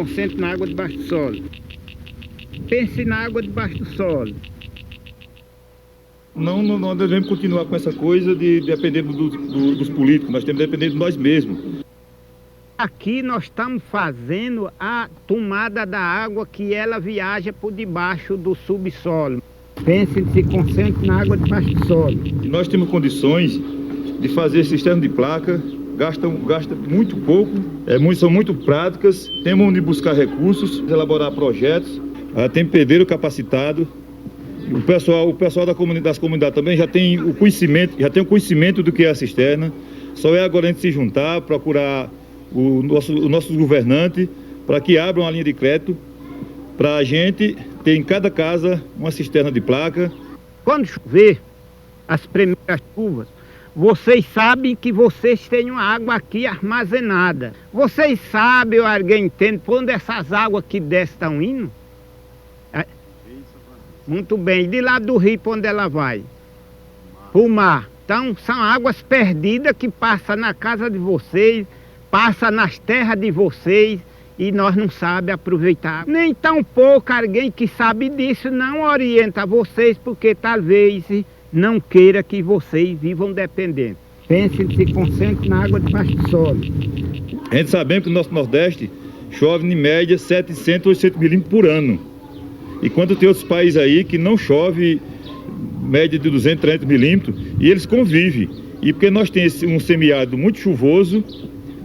concentre na água debaixo do solo. Pense na água debaixo do solo. Não devemos continuar com essa coisa de depender dos políticos, nós temos que depender de nós mesmos. Aqui nós estamos fazendo a tomada da água que ela viaja por debaixo do subsolo. Pense e se concentre na água debaixo do solo. Nós temos condições de fazer cisterna de placa, gasta muito pouco, são muito práticas, temos onde buscar recursos, elaborar projetos, tem pedreiro capacitado. O pessoal das comunidades também já tem o conhecimento do que é a cisterna. Só é agora a gente se juntar, procurar os nossos governantes para que abram a linha de crédito para a gente ter em cada casa uma cisterna de placa. Quando chover, as primeiras chuvas, vocês sabem que vocês têm uma água aqui armazenada. Vocês sabem, ou alguém entende, para onde essas águas que descem estão indo? Muito bem, de lá do rio para onde ela vai? Para o mar. Então são águas perdidas que passam na casa de vocês, passam nas terras de vocês e nós não sabemos aproveitar. Nem tão pouco alguém que sabe disso não orienta vocês, porque talvez não queira que vocês vivam dependendo. Pense e se concentre na água debaixo do solo. A gente sabe que no nosso Nordeste chove em média 700 ou 800 milímetros por ano. Enquanto tem outros países aí que não chove média de 200, 300 milímetros e eles convivem. E porque nós temos um semiárido muito chuvoso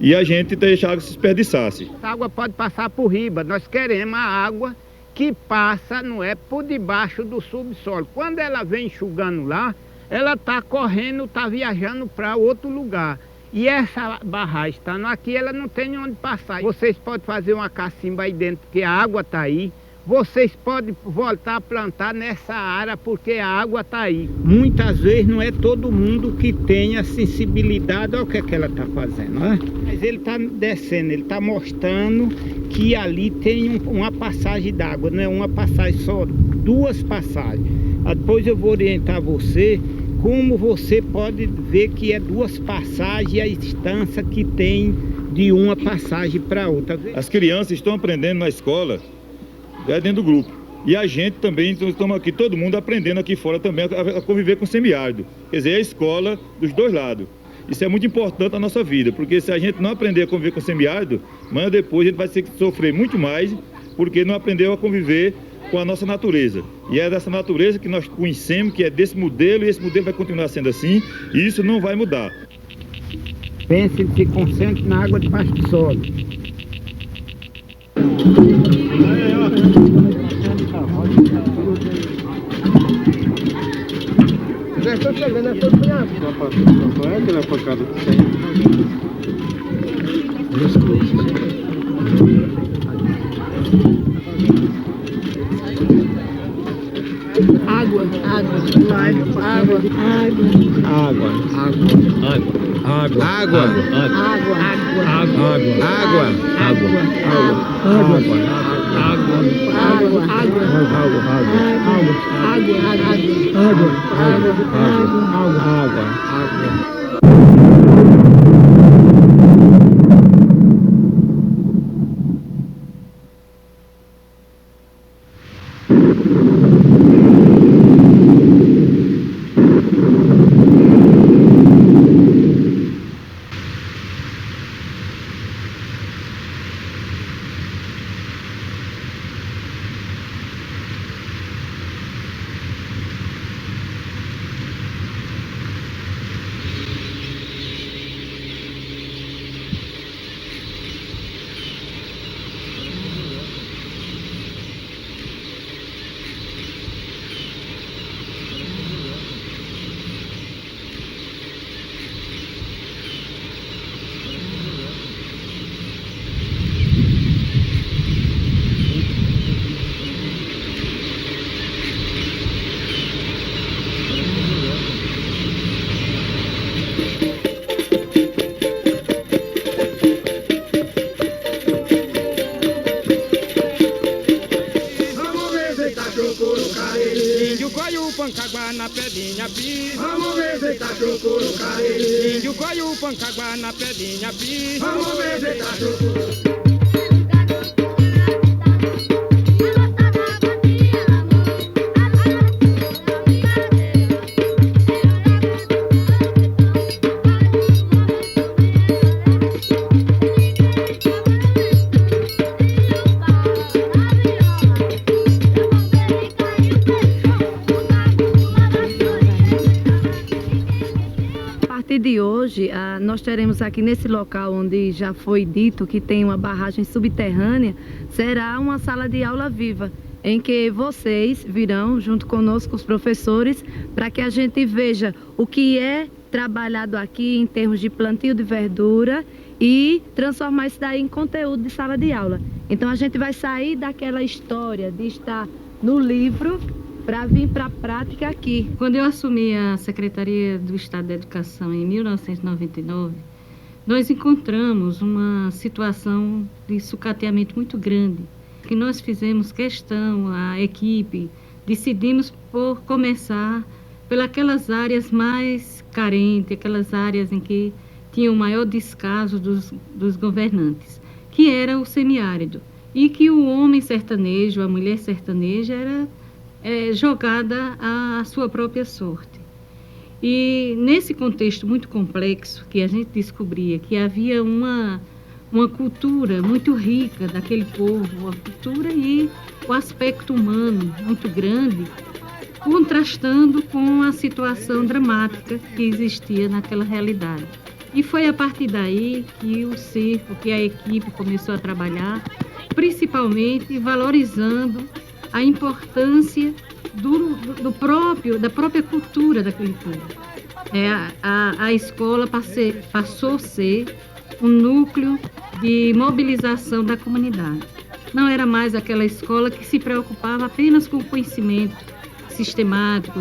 e a gente deixa a água se desperdiçasse. A água pode passar por riba, nós queremos a água que passa, não é, por debaixo do subsolo. Quando ela vem enxugando lá, ela está correndo, está viajando para outro lugar. E essa barragem estando aqui, ela não tem onde passar. Vocês podem fazer uma cacimba aí dentro, porque a água está aí. Vocês podem voltar a plantar nessa área, porque a água está aí. Muitas vezes não é todo mundo que tem a sensibilidade ao que é que ela está fazendo, né? Mas ele está descendo, ele está mostrando que ali tem uma passagem d'água, não é uma passagem só, duas passagens. Depois eu vou orientar você como você pode ver que é duas passagens e a distância que tem de uma passagem para outra. As crianças estão aprendendo na escola, dentro do grupo. E a gente também, estamos aqui, todo mundo aprendendo aqui fora também a conviver com o semiárido. Quer dizer, é a escola dos dois lados. Isso é muito importante na nossa vida, porque se a gente não aprender a conviver com o semiárido, amanhã ou depois a gente vai ter que sofrer muito mais, porque não aprendeu a conviver com a nossa natureza. E é dessa natureza que nós conhecemos, que é desse modelo, e esse modelo vai continuar sendo assim, e isso não vai mudar. Pense e se concentre na água debaixo do solo. Já estou chegando, já estou chegando. Não é aquela facada que tem. Água, água, água, água, água, Água. Água. Pancaguá na pedrinha pi. Vamos ver se tá chocoro, caê. Índio coi o pancaguá na pedrinha pi. Vamos ver se tá chocoro. partir de hoje, nós teremos aqui nesse local onde já foi dito que tem uma barragem subterrânea, será uma sala de aula viva, em que vocês virão junto conosco, os professores, para que a gente veja o que é trabalhado aqui em termos de plantio de verdura e transformar isso daí em conteúdo de sala de aula. Então a gente vai sair daquela história de estar no livro para vir para a prática aqui. Quando eu assumi a Secretaria do Estado da Educação em 1999, nós encontramos uma situação de sucateamento muito grande, que nós fizemos questão, a equipe, decidimos por começar pelas áreas mais carentes, aquelas áreas em que tinha o maior descaso dos governantes, que era o semiárido, e que o homem sertanejo, a mulher sertaneja era jogada à sua própria sorte. E nesse contexto muito complexo, que a gente descobria que havia uma cultura muito rica daquele povo, uma cultura e o aspecto humano muito grande, contrastando com a situação dramática que existia naquela realidade. E foi a partir daí que o circo, que a equipe começou a trabalhar, principalmente valorizando a importância da própria cultura daquele povo. A escola passou a ser um núcleo de mobilização da comunidade. Não era mais aquela escola que se preocupava apenas com o conhecimento sistemático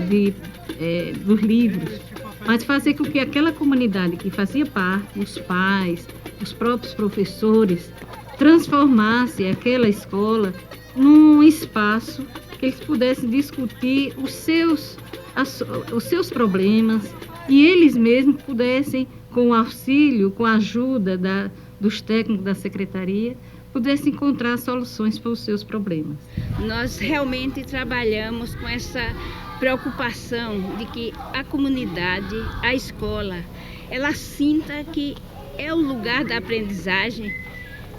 dos livros, mas fazer com que aquela comunidade que fazia parte, os pais, os próprios professores, transformasse aquela escola num espaço que eles pudessem discutir os seus problemas e eles mesmos pudessem, com o auxílio, com a ajuda dos técnicos da secretaria, pudessem encontrar soluções para os seus problemas. Nós realmente trabalhamos com essa preocupação de que a comunidade, a escola, ela sinta que é o lugar da aprendizagem,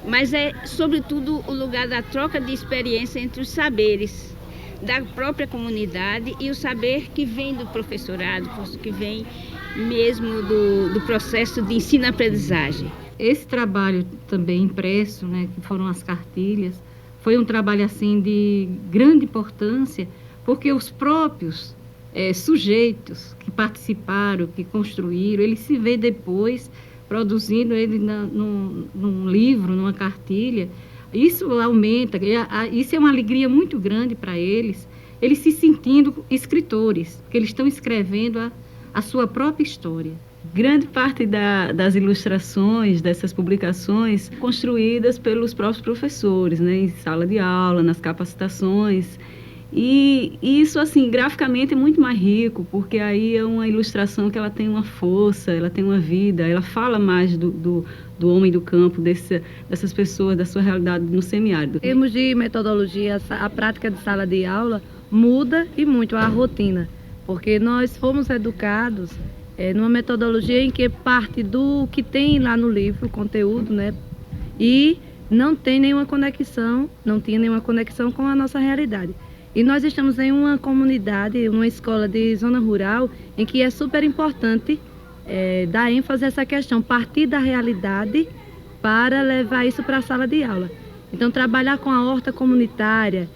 mas é, sobretudo, o lugar da troca de experiência entre os saberes da própria comunidade e o saber que vem do professorado, que vem mesmo do processo de ensino-aprendizagem. Esse trabalho também impresso, que foram as cartilhas, foi um trabalho assim de grande importância, porque os próprios sujeitos que participaram, que construíram, eles se vê depois produzindo ele num livro, numa cartilha. Isso aumenta, isso é uma alegria muito grande para eles se sentindo escritores, porque eles estão escrevendo a sua própria história. Grande parte das ilustrações dessas publicações construídas pelos próprios professores, em sala de aula, nas capacitações. E isso, assim, graficamente é muito mais rico, porque aí é uma ilustração que ela tem uma força, ela tem uma vida, ela fala mais do homem do campo, dessas pessoas, da sua realidade no semiárido. Em termos de metodologia, a prática de sala de aula muda e muito a rotina, porque nós fomos educados numa metodologia em que parte do que tem lá no livro, o conteúdo, e não tem nenhuma conexão, não tinha nenhuma conexão com a nossa realidade. E nós estamos em uma comunidade, uma escola de zona rural, em que é super importante dar ênfase a essa questão, partir da realidade para levar isso para a sala de aula. Então, trabalhar com a horta comunitária,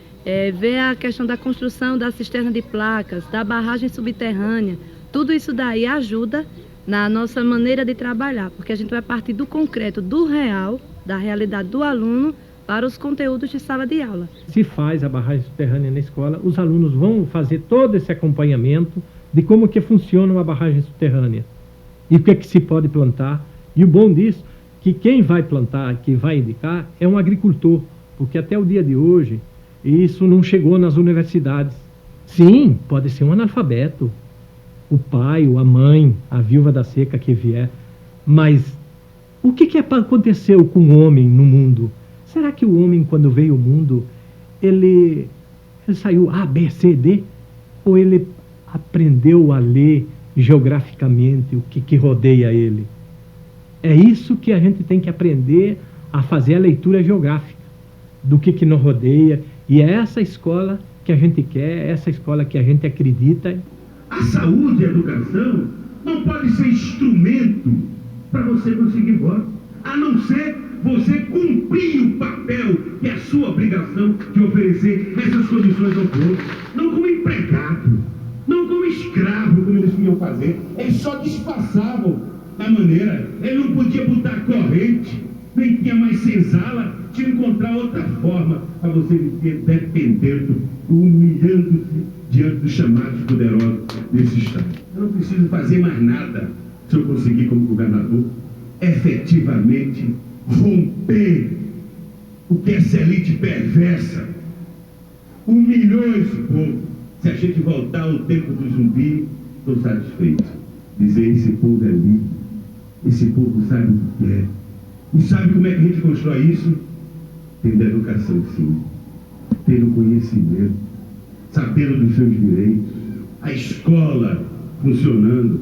ver a questão da construção da cisterna de placas, da barragem subterrânea, tudo isso daí ajuda na nossa maneira de trabalhar, porque a gente vai partir do concreto, do real, da realidade do aluno, para os conteúdos de sala de aula. Se faz a barragem subterrânea na escola, os alunos vão fazer todo esse acompanhamento de como que funciona uma barragem subterrânea e o que é que se pode plantar. E o bom disso, que quem vai plantar, quem vai indicar, é um agricultor, porque até o dia de hoje, isso não chegou nas universidades. Sim, pode ser um analfabeto, o pai ou a mãe, a viúva da seca que vier, mas o que aconteceu com o homem no mundo? Será que o homem, quando veio ao mundo, ele saiu A, B, C, D? Ou ele aprendeu a ler geograficamente o que rodeia ele? É isso que a gente tem que aprender a fazer a leitura geográfica do que nos rodeia. E é essa escola que a gente quer, é essa escola que a gente acredita. A saúde e a educação não pode ser instrumento para você conseguir voto, a não ser você cumprir o papel que é a sua obrigação de oferecer essas condições ao povo, não como empregado, não como escravo, como eles vinham fazer. Eles só disfarçavam da maneira, ele não podia botar corrente, nem tinha mais senzala, tinha que encontrar outra forma para você viver dependendo, humilhando-se diante dos chamados poderosos desse Estado. Eu não preciso fazer mais nada se eu conseguir, como governador, efetivamente romper o que essa elite perversa humilhou esse povo. Se a gente voltar ao tempo do zumbi, estou satisfeito. Dizer, esse povo é livre, esse povo sabe o que é. E sabe como é que a gente constrói isso? Tendo educação, sim. Tendo conhecimento, sabendo dos seus direitos, a escola funcionando,